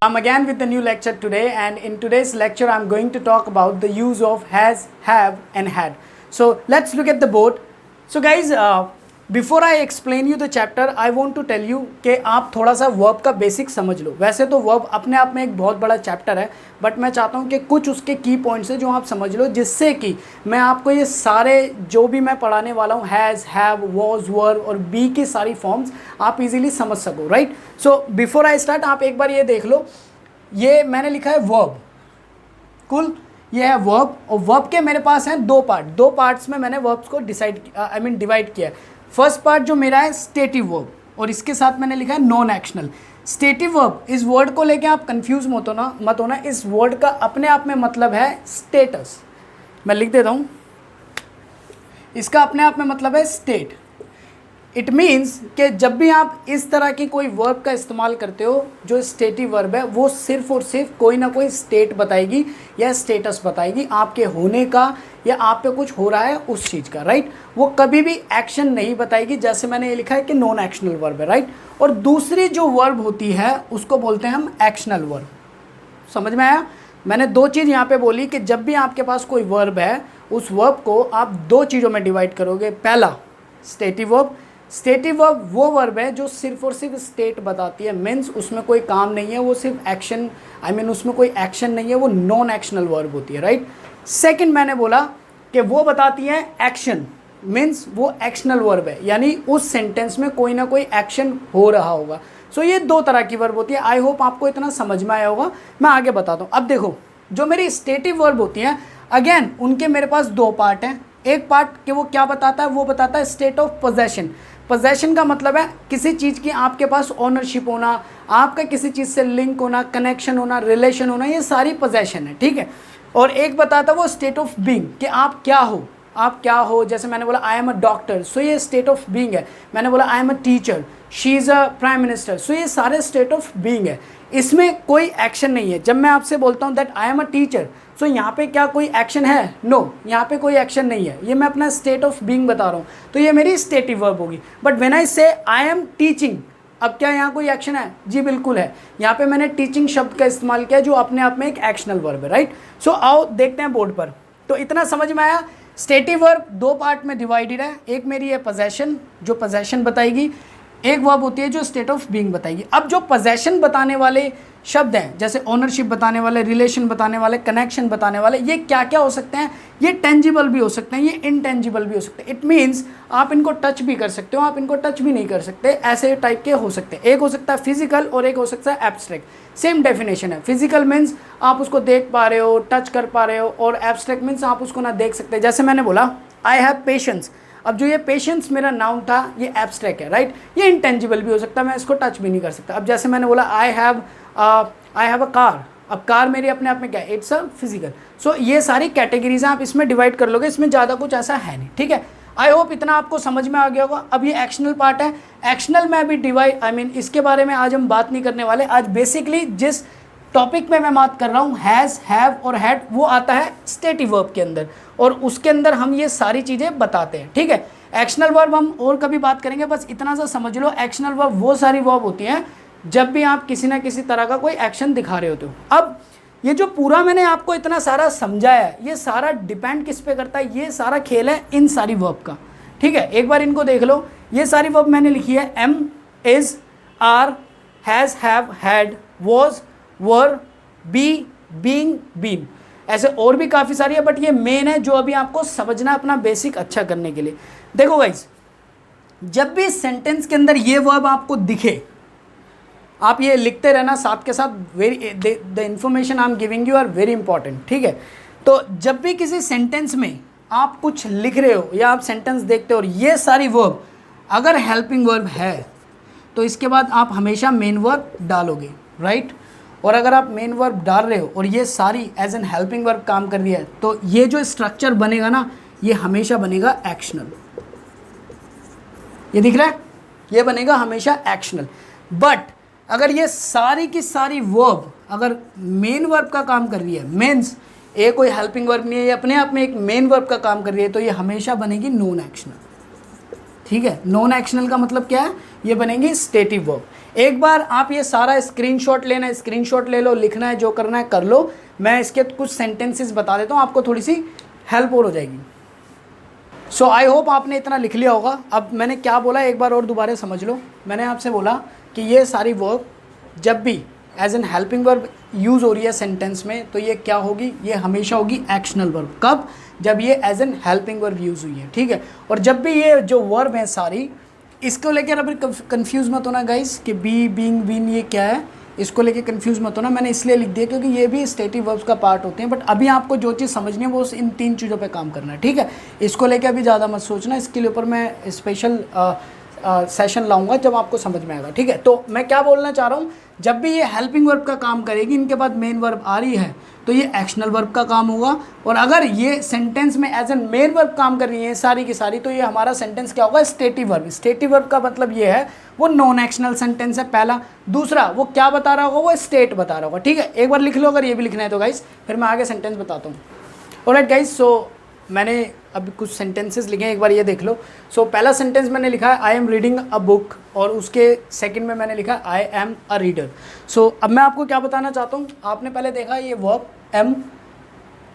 I'm again with the new lecture today, and in today's lecture I'm going to talk about the use of has, have and had. So let's look at the board. So guys, before I explain you the chapter, I want to tell you कि आप थोड़ा सा verb का basic समझ लो. वैसे तो verb अपने आप में एक बहुत बड़ा चैप्टर है, बट मैं चाहता हूँ कि कुछ उसके की पॉइंट्स हैं जो आप समझ लो, जिससे कि मैं आपको ये सारे जो भी मैं पढ़ाने वाला हूँ हैज़, हैव, वॉज, वर और बी की सारी फॉर्म्स आप इजीली समझ सको. Right. So before I start आप एक बार ये देख लो, ये मैंने लिखा है वर्ब. कुल ये है वर्ब, और वर्ब के मेरे पास हैं दो पार्ट्स में मैंने वर्ब्स को डिवाइड किया है. फर्स्ट पार्ट जो मेरा है स्टेटिव वर्ब, और इसके साथ मैंने लिखा है नॉन एक्शनल. स्टेटिव वर्ब, इस वर्ड को लेके आप कंफ्यूज मत होना. इस वर्ड का अपने आप में मतलब है स्टेटस. मैं लिख देता हूँ, इसका अपने आप में मतलब है स्टेट. इट मीन्स कि जब भी आप इस तरह की कोई वर्ब का इस्तेमाल करते हो जो स्टेटिव वर्ब है, वो सिर्फ और सिर्फ कोई ना कोई स्टेट बताएगी या स्टेटस बताएगी आपके होने का, या आप पे कुछ हो रहा है उस चीज़ का. राइट. वो कभी भी एक्शन नहीं बताएगी. जैसे मैंने ये लिखा है कि नॉन एक्शनल वर्ब है. राइट. और दूसरी जो वर्ब होती है उसको बोलते हैं हम एक्शनल वर्ब. समझ में आया? मैंने दो चीज़ यहाँ पे बोली कि जब भी आपके पास कोई वर्ब है, उस वर्ब को आप दो चीज़ों में डिवाइड करोगे. पहला स्टेटिव वर्ब. स्टेटिव वर्ब वो वर्ब है जो सिर्फ और सिर्फ स्टेट बताती है, मीन्स उसमें कोई काम नहीं है, वो सिर्फ एक्शन उसमें कोई एक्शन नहीं है, वो नॉन एक्शनल वर्ब होती है. राइट. सेकंड मैंने बोला कि वो बताती है एक्शन, मीन्स वो एक्शनल वर्ब है, यानी उस सेंटेंस में कोई ना कोई एक्शन हो रहा होगा. सो ये दो तरह की वर्ब होती है. आई होप आपको इतना समझ में आया होगा. मैं आगे बताता हूँ. अब देखो, जो मेरी स्टेटिव वर्ब होती हैं, अगेन उनके मेरे पास दो पार्ट हैं. एक पार्ट कि वो क्या बताता है, वो बताता है स्टेट ऑफ पोजेशन. पोजेशन का मतलब है किसी चीज़ की आपके पास ओनरशिप होना, आपका किसी चीज़ से लिंक होना, कनेक्शन होना, रिलेशन होना, ये सारी पोजेशन है. ठीक है. और एक बताता है वो स्टेट ऑफ बीइंग, कि आप क्या हो. आप क्या हो, जैसे मैंने बोला आई एम अ डॉक्टर, सो ये स्टेट ऑफ बीइंग है. मैंने बोला I am a teacher, she is a prime minister, so ये सारे स्टेट ऑफ बीइंग है. इसमें कोई एक्शन नहीं है. जब मैं आपसे बोलता हूँ that I am a teacher, so यहाँ पे क्या कोई एक्शन है? नो, यहाँ पे कोई एक्शन नहीं है. ये मैं अपना स्टेट ऑफ बीइंग बता रहा हूँ, तो ये मेरी स्टेटिव वर्ब होगी. बट व्हेन आई से आई एम टीचिंग, अब क्या यहाँ कोई एक्शन है? जी बिल्कुल है. यहाँ पे मैंने टीचिंग शब्द का इस्तेमाल किया जो अपने आप में एक एक्शनल वर्ब है. राइट. सो आओ देखते हैं बोर्ड पर. तो इतना समझ में आया. स्टेटिव वर्ब दो पार्ट में डिवाइडेड है. एक मेरी है पोजेशन, जो पोजेशन बताएगी. एक वर्ब होती है जो स्टेट ऑफ बीइंग बताएगी. अब जो पोजेशन बताने वाले शब्द हैं, जैसे ओनरशिप बताने वाले, रिलेशन बताने वाले, कनेक्शन बताने वाले, ये क्या क्या हो सकते हैं? ये टेंजिबल भी हो सकते हैं, ये इनटेंजिबल भी हो सकते हैं. इट मीन्स आप इनको टच भी कर सकते हो, आप इनको टच भी नहीं कर सकते. ऐसे टाइप के हो सकते हैं. एक हो सकता है फिजिकल और एक हो सकता है एब्स्ट्रैक्ट. सेम डेफिनेशन है. फिजिकल मीन्स आप उसको देख पा रहे हो, टच कर पा रहे हो, और एब्स्ट्रैक्ट मीन्स आप उसको ना देख सकते. जैसे मैंने बोला आई हैव पेशेंस. अब जो ये पेशेंस मेरा नाउन था, ये एब्स्ट्रैक्ट है. राइट. ये इंटेंजिबल भी हो सकता है, मैं इसको टच भी नहीं कर सकता. अब जैसे मैंने बोला आई हैव अ कार. अब कार मेरी अपने आप में क्या है? It's a physical. सो ये सारी कैटेगरीज हैं, आप इसमें डिवाइड कर लोगे. इसमें ज़्यादा कुछ ऐसा है नहीं. ठीक है. आई होप इतना आपको समझ में आ गया होगा. अब ये एक्शनल पार्ट है. एक्शनल में अभी डिवाइड इसके बारे में आज हम बात नहीं करने वाले. आज बेसिकली जिस टॉपिक में मैं बात कर रहा हूँ हैज़, हैव और हैड, वो आता है स्टेटिव वर्ब के अंदर, और उसके अंदर हम ये सारी चीज़ें बताते हैं. ठीक है. एक्शनल वर्ब हम और कभी बात करेंगे. बस इतना सा समझ लो, एक्शनल वर्ब वो सारी वर्ब होती हैं जब भी आप किसी ना किसी तरह का कोई एक्शन दिखा रहे होते हो. अब ये जो पूरा मैंने आपको इतना सारा समझाया है, ये सारा डिपेंड किस पे करता है? ये सारा खेल है इन सारी वर्ब का. ठीक है. एक बार इनको देख लो. ये सारी वर्ब मैंने लिखी है am, is, are, has, have, had, was, were, be, being, been. ऐसे और भी काफ़ी सारी है, बट ये मेन है जो अभी आपको समझना अपना बेसिक अच्छा करने के लिए. देखो गाइस, जब भी सेंटेंस के अंदर ये वर्ब आपको दिखे, आप ये लिखते रहना साथ के साथ. The information I am giving you are very important. ठीक है. तो जब भी किसी सेंटेंस में आप कुछ लिख रहे हो या आप सेंटेंस देखते हो और ये सारी वर्ब अगर हेल्पिंग वर्ब है, तो इसके बाद आप हमेशा मेन वर्ब डालोगे. राइट. और अगर आप मेन वर्ब डाल रहे हो और ये सारी एज एन हेल्पिंग वर्ब काम कर रही है, तो ये जो स्ट्रक्चर बनेगा ना, ये हमेशा बनेगा एक्शनल. ये दिख रहा है? ये बनेगा हमेशा एक्शनल. बट अगर ये सारी की सारी वर्ब अगर मेन वर्ब का काम कर रही है, मीन्स ये कोई हेल्पिंग वर्ब नहीं है, ये अपने आप में एक मेन वर्ब का काम कर रही है, तो ये हमेशा बनेगी नॉन एक्शनल. ठीक है। नॉन एक्शनल का मतलब क्या है, ये बनेंगे स्टेटिव वर्ब। एक बार आप ये सारा स्क्रीनशॉट लेना है, स्क्रीनशॉट ले लो, लिखना है, जो करना है कर लो। मैं इसके कुछ सेंटेंसेस बता देता हूँ, आपको थोड़ी सी हेल्प और हो जाएगी। सो आई होप आपने इतना लिख लिया होगा। अब मैंने क्या बोला एक बार और दोबारा समझ लो। मैंने आपसे बोला कि ये सारी वर्ब जब भी as an helping verb use हो रही है सेंटेंस में, तो ये क्या होगी, ये हमेशा होगी एक्शनल वर्ब। कब, जब ये as an helping verb use हुई है, ठीक है। और जब भी ये जो वर्ब है सारी, इसको लेकर अभी कंफ्यूज मत होना गाइस कि बी, बीइंग, बीन ये क्या है, इसको लेके कंफ्यूज मत होना। मैंने इसलिए लिख दिया क्योंकि ये भी स्टेटिव वर्ब्स का पार्ट होते हैं। बट अभी आपको जो चीज़ समझनी है वो इन 3 चीज़ों पे काम करना है, ठीक है। इसको लेके अभी ज़्यादा मत सोचना, इसके ऊपर मैं स्पेशल सेशन लाऊंगा जब आपको समझ में आएगा, ठीक है। तो मैं क्या बोलना चाह रहा हूँ, जब भी ये हेल्पिंग वर्ब का काम करेगी, इनके बाद मेन वर्ब आ रही है, तो ये एक्शनल वर्ब का काम होगा। और अगर ये सेंटेंस में एज एन मेन वर्ब काम कर रही है सारी की सारी, तो ये हमारा सेंटेंस क्या होगा, स्टेटिव वर्ब। स्टेटिव वर्ब का मतलब ये है वो नॉन एक्शनल सेंटेंस है पहला। दूसरा, वो क्या बता रहा होगा, वो स्टेट बता रहा होगा, ठीक है। एक बार लिख लो अगर ये भी लिखना है तो गाइस, फिर मैं आगे सेंटेंस बताता हूँ। ऑलराइट गाइस, सो मैंने अभी कुछ सेंटेंसेस लिखे हैं, एक बार ये देख लो। सो पहला सेंटेंस मैंने लिखा है I am reading a book, और उसके सेकंड में मैंने लिखा आई एम अ रीडर। सो अब मैं आपको क्या बताना चाहता हूँ, आपने पहले देखा ये वर्ब एम,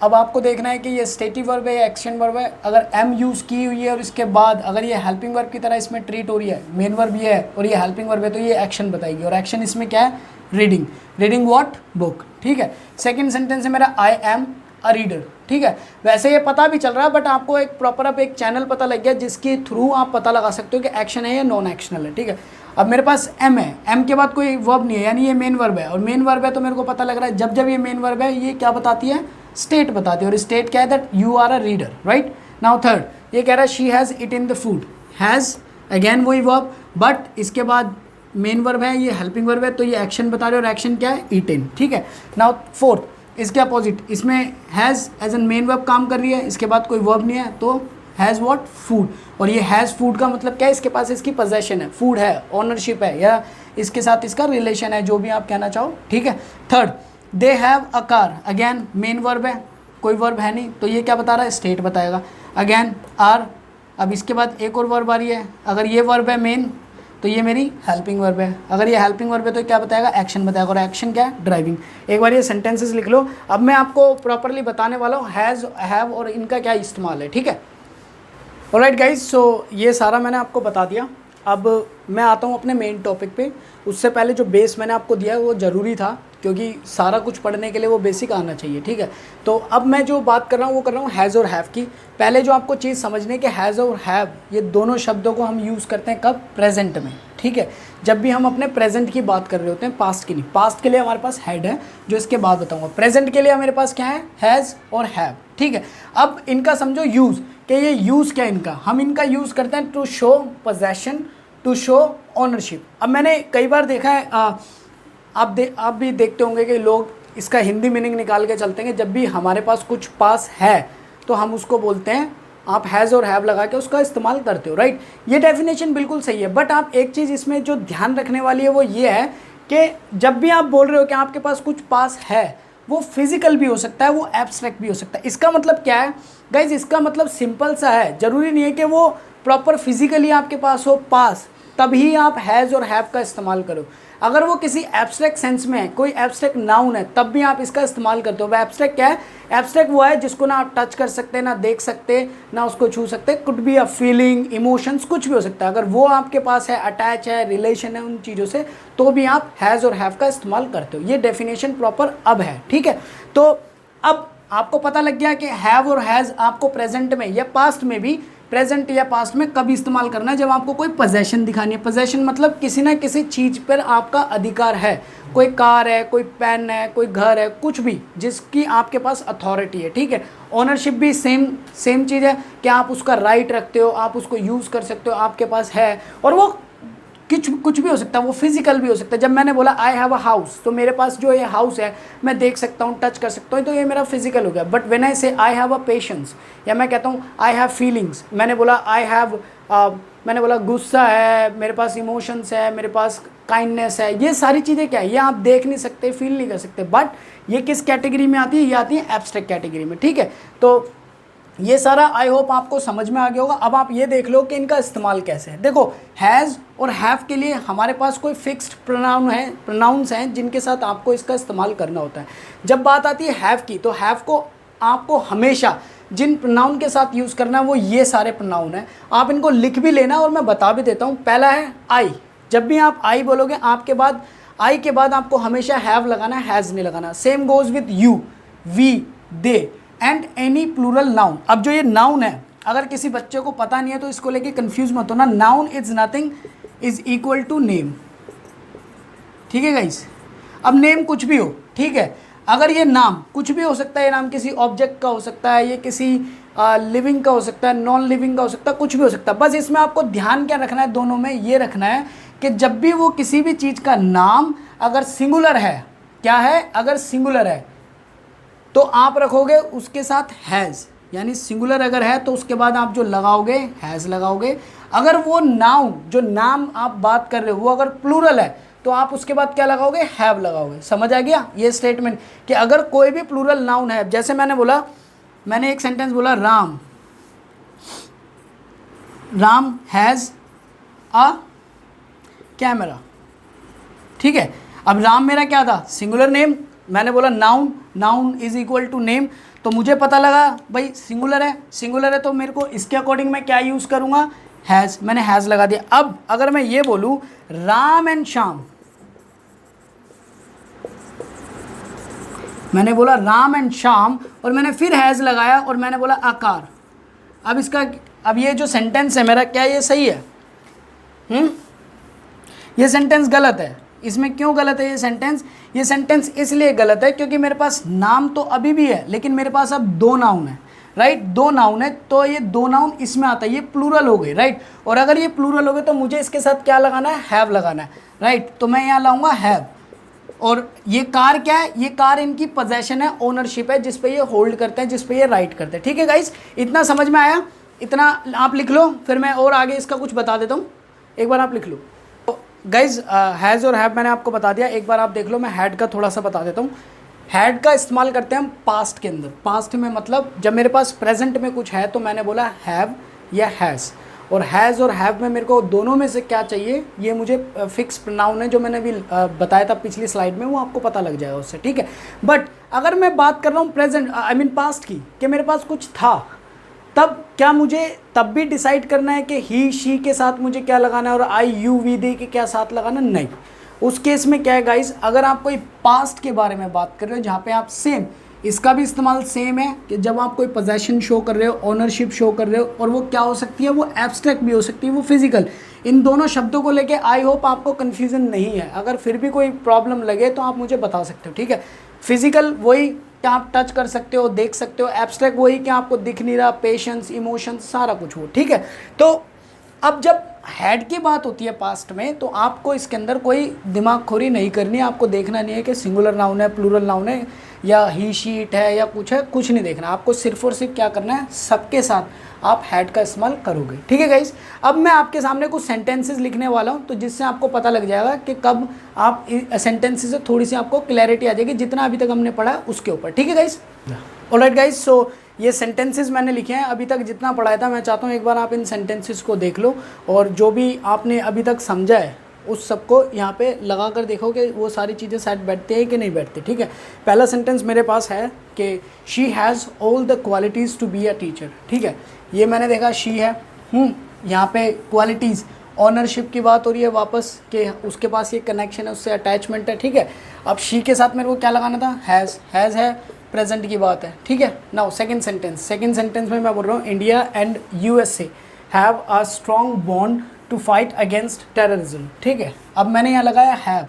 अब आपको देखना है कि ये स्टेटिव वर्ब है या एक्शन वर्ब है। अगर एम यूज़ की हुई है और इसके बाद अगर ये हेल्पिंग वर्ब की तरह इसमें ट्रीट हो रही है, मेन वर्ब ये है और ये हेल्पिंग वर्ब है, तो ये एक्शन बताएगी। और एक्शन इसमें क्या है, रीडिंग। रीडिंग व्हाट, बुक, ठीक है। सेकंड सेंटेंस है मेरा आई एम अ रीडर, ठीक है। वैसे ये पता भी चल रहा है, बट आपको एक प्रॉपर अब एक चैनल पता लग गया जिसके थ्रू आप पता लगा सकते हो कि एक्शन है या नॉन एक्शनल है, ठीक है। अब मेरे पास एम है, एम के बाद कोई वर्ब नहीं है, यानी ये मेन वर्ब है। और मेन वर्ब है तो मेरे को पता लग रहा है जब जब ये मेन वर्ब है, ये क्या बताती है, स्टेट बताती है। और स्टेट क्या है, that you are a reader, right. Now third, ये कह रहा है she has eaten the food, has again वही वर्ब, बट इसके बाद मेन वर्ब है, ये हेल्पिंग वर्ब है, तो ये एक्शन बता रहे हो। और एक्शन क्या है, ईटन, ठीक है। नाउ फोर्थ, इसके अपोजिट, इसमें has as an main verb काम कर रही है, इसके बाद कोई वर्ब नहीं है, तो हैज़ व्हाट, फूड। और ये हैज़ फूड का मतलब क्या है, इसके पास इसकी पोजेशन है, फूड है, ओनरशिप है, या इसके साथ इसका रिलेशन है, जो भी आप कहना चाहो, ठीक है। Third, they have a car, again main verb है, कोई वर्ब है नहीं, तो ये क्या बता रहा है, स्टेट बताएगा। अगेन आर, अब इसके बाद एक और वर्ब आ रही है, अगर ये वर्ब है मेन, तो ये मेरी हेल्पिंग वर्ब है। अगर ये हेल्पिंग वर्ब है तो क्या बताएगा, एक्शन बताएगा। और एक्शन क्या है, ड्राइविंग। एक बार ये सेंटेंसेस लिख लो। अब मैं आपको प्रॉपरली बताने वाला हूँ हैज़, हैव और इनका क्या इस्तेमाल है, ठीक है। ऑलराइट गाइज, सो ये सारा मैंने आपको बता दिया। अब मैं आता हूँ अपने मेन टॉपिक पे। उससे पहले जो बेस मैंने आपको दिया है वो ज़रूरी था, क्योंकि सारा कुछ पढ़ने के लिए वो बेसिक आना चाहिए, ठीक है। तो अब मैं जो बात कर रहा हूँ वो कर रहा हूँ हैज़ और हैव की। पहले जो आपको चीज़ समझने के हैज़ और हैव, ये दोनों शब्दों को हम यूज़ करते हैं कब, प्रेजेंट में, ठीक है। जब भी हम अपने प्रेजेंट की बात कर रहे होते हैं, पास्ट की नहीं। पास्ट के लिए हमारे पास हैड है, जो इसके बाद बताऊँगा। प्रेजेंट के लिए मेरे पास क्या है, हैज़ और हैव, ठीक है। अब इनका समझो यूज़, कि ये यूज़ क्या है इनका, हम इनका यूज़ करते हैं to show possession, to show ownership. अब मैंने कई बार देखा है, आप भी देखते होंगे कि लोग इसका हिंदी मीनिंग निकाल के चलते हैं कि जब भी हमारे पास कुछ पास है तो हम उसको बोलते हैं, आप हैज़ और हैव लगा के उसका इस्तेमाल करते हो, राइट। ये डेफिनेशन बिल्कुल सही है, बट आप एक चीज़ इसमें जो ध्यान रखने वाली है वो ये है कि जब भी आप बोल रहे हो कि आपके पास कुछ पास है, वो फिजिकल भी हो सकता है, वो एब्स्ट्रैक्ट भी हो सकता है। इसका मतलब क्या है गाइज, इसका मतलब सिंपल सा है, ज़रूरी नहीं है कि वो प्रॉपर फिजिकली आपके पास हो पास, तभी आप हैज़ और हैव का इस्तेमाल करो। अगर वो किसी एब्स्ट्रैक्ट सेंस में है, कोई एब्स्ट्रैक्ट नाउन है, तब भी आप इसका इस्तेमाल करते हो। वह एब्स्ट्रैक्ट क्या है, एब्स्ट्रैक्ट वो है जिसको ना आप टच कर सकते, ना देख सकते, ना उसको छू सकते। Could be a feeling, emotions, कुछ भी हो सकता है। अगर वो आपके पास है, अटैच है, रिलेशन है उन चीज़ों से, तो भी आप हैज़ और हैव का इस्तेमाल करते हो। ये डेफिनेशन प्रॉपर अब है, ठीक है। तो अब आपको पता लग गया कि हैव और हैज़ आपको प्रेजेंट में या पास्ट में भी, प्रेजेंट या पास्ट में कब इस्तेमाल करना है, जब आपको कोई पोजेशन दिखानी है। पोजेशन मतलब किसी ना किसी चीज़ पर आपका अधिकार है, कोई कार है, कोई पेन है, कोई घर है, कुछ भी जिसकी आपके पास अथॉरिटी है, ठीक है। ओनरशिप भी सेम चीज़ है कि आप उसका राइट रखते हो, आप उसको यूज़ कर सकते हो, आपके पास है। और वो कुछ भी हो सकता है, वो फिजिकल भी हो सकता है। जब मैंने बोला आई हैव अ हाउस, तो मेरे पास जो ये हाउस है मैं देख सकता हूँ, टच कर सकता हूँ, तो ये मेरा फिजिकल हो गया। बट व्हेन आई से आई हैव अ पेशेंस, या मैं कहता हूँ आई हैव फीलिंग्स, मैंने बोला गुस्सा है, मेरे पास इमोशंस है, मेरे पास काइंडनेस है, ये सारी चीज़ें क्या है, ये आप देख नहीं सकते, फील नहीं कर सकते। बट ये किस कैटेगरी में आती है, ये आती है एब्स्ट्रैक्ट कैटेगरी में, ठीक है। तो ये सारा आई होप आपको समझ में आ गया होगा। अब आप ये देख लो कि इनका इस्तेमाल कैसे है। देखो हैज़ और हैव के लिए हमारे पास कोई फिक्स्ड प्रोनाउंस हैं जिनके साथ आपको इसका इस्तेमाल करना होता है। जब बात आती है हैव की, तो हैव को आपको हमेशा जिन प्रोनाउन के साथ यूज़ करना है वो ये सारे प्रोनाउन हैं। आप इनको लिख भी लेना और मैं बता भी देता हूँ। पहला है आई। जब भी आप आई बोलोगे, आपके बाद आई के बाद आपको हमेशा हैव लगाना है, हैज़ नहीं लगाना। Same goes with you, we, they and any plural noun. अब जो ये नाउन है, अगर किसी बच्चे को पता नहीं है तो इसको लेके कंफ्यूज मत होना। Noun is nothing is equal to name, ठीक है गाइस। अब नेम कुछ भी हो, ठीक है। अगर ये नाम कुछ भी हो सकता है, ये नाम किसी ऑब्जेक्ट का हो सकता है, ये किसी लिविंग का हो सकता है, नॉन लिविंग का हो सकता है, कुछ भी हो सकता है। बस इसमें आपको ध्यान क्या रखना है, दोनों में ये रखना है कि जब भी वो किसी भी चीज़ का नाम अगर सिंगुलर है, क्या है, अगर सिंगुलर है तो आप रखोगे उसके साथ हैज़, यानी सिंगुलर अगर है तो उसके बाद आप जो लगाओगे हैज़ लगाओगे। अगर वो नाउन, जो नाम आप बात कर रहे हो, वो अगर प्लूरल है तो आप उसके बाद क्या लगाओगे, हैव लगाओगे। समझ आ गया ये स्टेटमेंट कि अगर कोई भी प्लूरल नाउन है, जैसे मैंने बोला, मैंने एक सेंटेंस बोला Ram, Ram has a camera, ठीक है। अब राम मेरा क्या था, सिंगुलर नेम, मैंने बोला noun, noun is equal to name, तो मुझे पता लगा भाई सिंगुलर है, सिंगुलर है तो मेरे को इसके अकॉर्डिंग मैं क्या यूज़ करूँगा, हैज़। मैंने हैज़ लगा दिया। अब अगर मैं ये बोलूँ राम एंड श्याम, मैंने बोला राम एंड श्याम और मैंने फिर हैज़ लगाया और मैंने बोला आकार। अब इसका, अब ये जो सेंटेंस है मेरा, क्या ये सही है? ये सेंटेंस गलत है। इसमें क्यों गलत है ये सेंटेंस? ये सेंटेंस इसलिए गलत है क्योंकि मेरे पास नाम तो अभी भी है, लेकिन मेरे पास अब दो नाउन है, राइट। दो नाउन है तो ये दो नाउन इसमें आता है, ये प्लूरल हो गए, राइट। और अगर ये प्लूरल हो गए तो मुझे इसके साथ क्या लगाना है, हैव लगाना है, राइट। तो मैं यहाँ लाऊंगा हैव। और ये कार क्या है, ये कार इनकी पोजेशन है, ओनरशिप है, जिस पे ये होल्ड करते हैं, जिस पे ये राइट करते हैं, ठीक है गाइस। इतना समझ में आया? इतना आप लिख लो, फिर मैं और आगे इसका कुछ बता देता हूँ। एक बार आप लिख लो गाइज। हैज़ और हैव मैंने आपको बता दिया, एक बार आप देख लो। मैं हैड का थोड़ा सा बता देता हूँ। हैड का इस्तेमाल करते हैं हम पास्ट के अंदर। पास्ट में मतलब जब मेरे पास प्रेजेंट में कुछ है तो मैंने बोला हैव या हैज़। और हैज़ और हैव में मेरे को दोनों में से क्या चाहिए, ये मुझे फिक्स प्रोनाउन है जो मैंने अभी बताया था पिछली स्लाइड में, वो आपको पता लग जाएगा उससे, ठीक है। बट अगर मैं बात कर रहा हूँ प्रेजेंट, आई मीन पास्ट की, कि मेरे पास कुछ था, तब क्या मुझे तब भी डिसाइड करना है कि ही शी के साथ मुझे क्या लगाना है और आई यू वी दे के क्या साथ लगाना? नहीं। उस केस में क्या है गाइस, अगर आप कोई पास्ट के बारे में बात कर रहे हो जहाँ पे आप सेम, इसका भी इस्तेमाल सेम है कि जब आप कोई पोजेशन शो कर रहे हो, ओनरशिप शो कर रहे हो, और वो क्या हो सकती है, वो एब्स्ट्रैक्ट भी हो सकती है, वो फिजिकल। इन दोनों शब्दों को लेके आई होप आपको कन्फ्यूज़न नहीं है। अगर फिर भी कोई प्रॉब्लम लगे तो आप मुझे बता सकते हो, ठीक है। फिजिकल वही कि आप टच कर सकते हो, देख सकते हो। एब्स्ट्रैक्ट वही कि आपको दिख नहीं रहा, पेशेंस, इमोशन, सारा कुछ वो, ठीक है। तो अब जब हैड की बात होती है पास्ट में, तो आपको इसके अंदर कोई दिमाग खोरी नहीं करनी है। आपको देखना नहीं है कि सिंगुलर नाउन है, प्लूरल नाउन है, या ही शी इट है, या कुछ है, कुछ नहीं देखना। आपको सिर्फ और सिर्फ क्या करना है, सबके साथ आप हैड का इस्तेमाल करोगे, ठीक है गाइस। अब मैं आपके सामने कुछ सेंटेंसेस लिखने वाला हूँ, तो जिससे आपको पता लग जाएगा कि कब आप सेंटेंसेस से थोड़ी सी आपको क्लैरिटी आ जाएगी, जितना अभी तक हमने पढ़ा उसके ऊपर, ठीक है गाइस। ऑलराइट गाइस, सो ये सेंटेंसेस मैंने लिखे हैं अभी तक जितना पढ़ाया था। मैं चाहता हूँ एक बार आप इन सेंटेंसेस को देख लो और जो भी आपने अभी तक समझा है उस सबको यहाँ पे लगा कर देखो कि वो सारी चीज़ें सेट बैठते हैं कि नहीं बैठते, ठीक है। पहला सेंटेंस मेरे पास है कि she has all the qualities to be a teacher, ठीक है। ये मैंने देखा शी है, यहाँ पे क्वालिटीज़, ऑनरशिप की बात हो रही है वापस कि उसके पास ये कनेक्शन है, उससे अटैचमेंट है, ठीक है। अब शी के साथ मेरे को क्या लगाना था, हैज़ है, प्रेजेंट की बात है, ठीक है। नाउ सेकंड सेंटेंस में मैं बोल रहा हूँ India and USA have a strong bond to fight against terrorism, ठीक है। अब मैंने यहाँ लगाया हैव,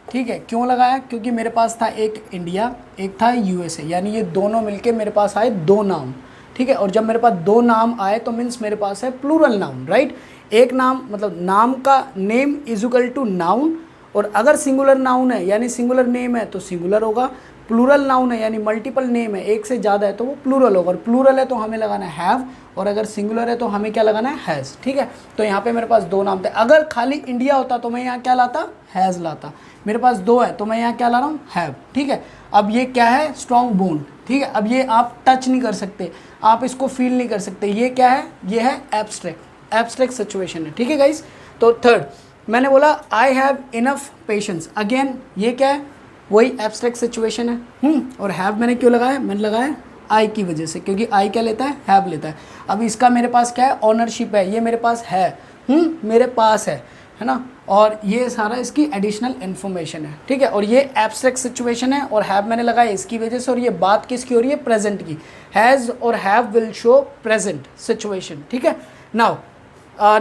ठीक है। क्यों लगाया? क्योंकि मेरे पास था एक इंडिया, एक था यूएसए, यानी ये दोनों मिलके मेरे पास आए दो नाम, ठीक है। और जब मेरे पास दो नाम आए तो मीन्स मेरे पास है प्लूरल नाउन, राइट। एक नाम मतलब नाम का name is equal to noun, और अगर सिंगुलर नाउन है यानी सिंगुलर नेम है तो सिंगुलर होगा, प्लूरल नाउन है यानी मल्टीपल नेम है, एक से ज़्यादा है तो वो प्लूरल होगा, और प्लूरल है तो हमें लगाना है हैव, और अगर सिंगुलर है तो हमें क्या लगाना है हैज़। ठीक है, तो यहाँ पे मेरे पास दो नाम थे। अगर खाली इंडिया होता तो मैं यहाँ क्या लाता, हैज़ लाता। मेरे पास दो है तो मैं यहाँ क्या ला रहा हूँ, हैव। ठीक है, अब ये क्या है, स्ट्रॉन्ग बोन। ठीक है, अब ये आप टच नहीं कर सकते, आप इसको फील नहीं कर सकते। ये क्या है, ये है एब्स्ट्रैक्ट, एब्स्ट्रैक्ट सिचुएशन है। ठीक है गाइस, तो थर्ड मैंने बोला I have enough patience. Again ये क्या है, वही एब्स्ट्रैक्ट सिचुएशन है। और हैव मैंने क्यों लगाया, मैंने लगाया आई की वजह से, क्योंकि आई क्या लेता है, हैव लेता है। अब इसका मेरे पास क्या है, ऑनरशिप है, ये मेरे पास है, मेरे पास है ना, और ये सारा इसकी एडिशनल इन्फॉर्मेशन है। ठीक है, और ये एब्स्ट्रैक्ट सिचुएशन है, और हैव मैंने लगाया इसकी वजह से, और ये बात किसकी हो रही है, प्रेजेंट की। हैज़ और have will show present situation. ठीक है, नाउ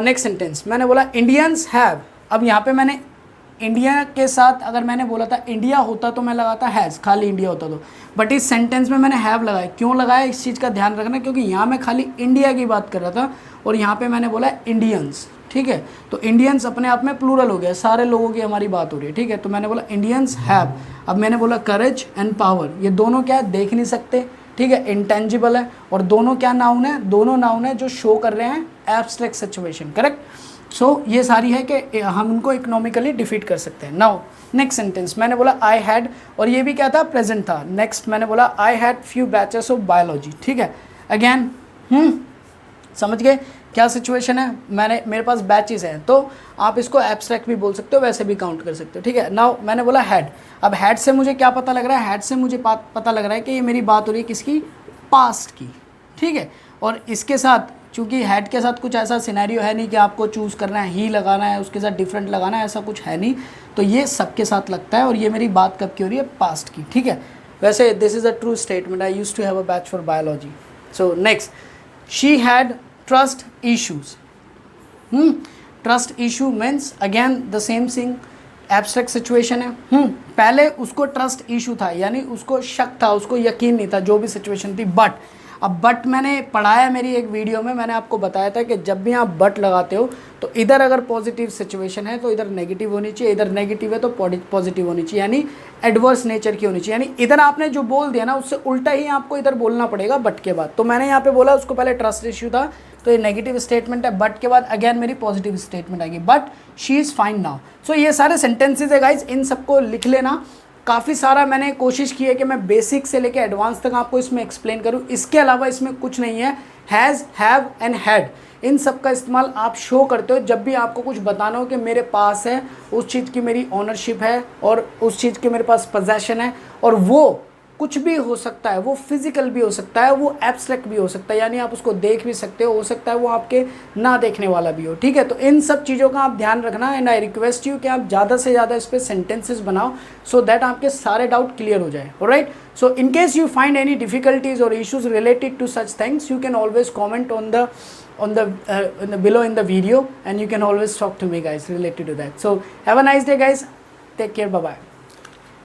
नेक्स्ट सेंटेंस मैंने बोला इंडियंस हैव। अब यहाँ पे मैंने इंडिया के साथ अगर मैंने बोला था इंडिया होता तो मैं लगाता हैज़, खाली इंडिया होता तो, बट इस सेंटेंस में मैंने हैव लगाया। क्यों लगाया, इस चीज़ का ध्यान रखना, क्योंकि यहाँ मैं खाली इंडिया की बात कर रहा था और यहाँ पे मैंने बोला इंडियंस। ठीक है, तो इंडियंस अपने आप में प्लूरल हो गया, सारे लोगों की हमारी बात हो रही है। ठीक है, तो मैंने बोला इंडियंस हैव। अब मैंने बोला करेज एंड पावर, ये दोनों क्या है, देख नहीं सकते। ठीक है, इंटेंजिबल है, और दोनों क्या नाउन है, दोनों नाउन है जो शो कर रहे हैं एब्स्ट्रैक्ट सिचुएशन। करेक्ट। सो ये सारी है कि हम उनको इकोनॉमिकली डिफीट कर सकते हैं। नाउ नेक्स्ट सेंटेंस मैंने बोला आई हैड, और ये भी क्या था, प्रेजेंट था। नेक्स्ट मैंने बोला I had few batches of biology. ठीक है, अगेन समझ गए क्या सिचुएशन है, मेरे पास बैचेस हैं, तो आप इसको एब्स्ट्रैक्ट भी बोल सकते हो, वैसे भी काउंट कर सकते हो। ठीक है, नाउ मैंने बोला हैड। अब हैड से मुझे क्या पता लग रहा है, हैड से मुझे पता लग रहा है कि ये मेरी बात हो रही है किसकी, पास्ट की। ठीक है, और इसके साथ चूँकि हैड के साथ कुछ ऐसा सिनेरियो है नहीं कि आपको चूज़ करना है, ही लगाना है, उसके साथ डिफरेंट लगाना है, ऐसा कुछ है नहीं, तो ये सबके साथ लगता है, और ये मेरी बात कब की हो रही है, पास्ट की। ठीक है, वैसे this is a true statement, I used to have a batch for biology. So next, she had trust issues. Trust issue means again the same thing, abstract situation है। पहले उसको ट्रस्ट इशू था, यानी उसको शक था, उसको यकीन नहीं था, जो भी सिचुएशन थी। बट मैंने पढ़ाया मेरी एक वीडियो में, मैंने आपको बताया था कि जब भी आप बट लगाते हो तो इधर अगर पॉजिटिव सिचुएशन है तो इधर नेगेटिव होनी चाहिए, इधर नेगेटिव है तो पॉजिटिव होनी चाहिए, यानी एडवर्स नेचर की होनी चाहिए। यानी इधर आपने जो बोल दिया ना उससे उल्टा ही आपको इधर बोलना पड़ेगा बट के बाद। तो मैंने यहाँ पे बोला उसको पहले ट्रस्ट इश्यू था तो ये नेगेटिव स्टेटमेंट है, बट के बाद अगेन मेरी पॉजिटिव स्टेटमेंट आएगी, but she is fine now. So ये सारे सेंटेंसेज है गाइज, इन सबको लिख लेना। काफ़ी सारा मैंने कोशिश की है कि मैं बेसिक से लेके एडवांस तक आपको इसमें एक्सप्लेन करूं, इसके अलावा इसमें कुछ नहीं है। हैज़, हैव एंड हैड, इन सब का इस्तेमाल आप शो करते हो जब भी आपको कुछ बताना हो कि मेरे पास है, उस चीज़ की मेरी ओनरशिप है और उस चीज़ के मेरे पास पोजेशन है, और वो कुछ भी हो सकता है, वो फिजिकल भी हो सकता है, वो एब्स्ट्रैक्ट भी हो सकता है, यानी आप उसको देख भी सकते हो सकता है वो आपके ना देखने वाला भी हो। ठीक है, तो इन सब चीज़ों का आप ध्यान रखना, एंड आई रिक्वेस्ट यू कि आप ज़्यादा से ज़्यादा इस पर सेंटेंसेस बनाओ सो दैट आपके सारे डाउट क्लियर हो जाए। Alright, so in case you find any difficulties और issues related to such things, you can always comment on the below in the video, and you can always talk to me guys related to that. So have a nice day guys, take care, bye bye.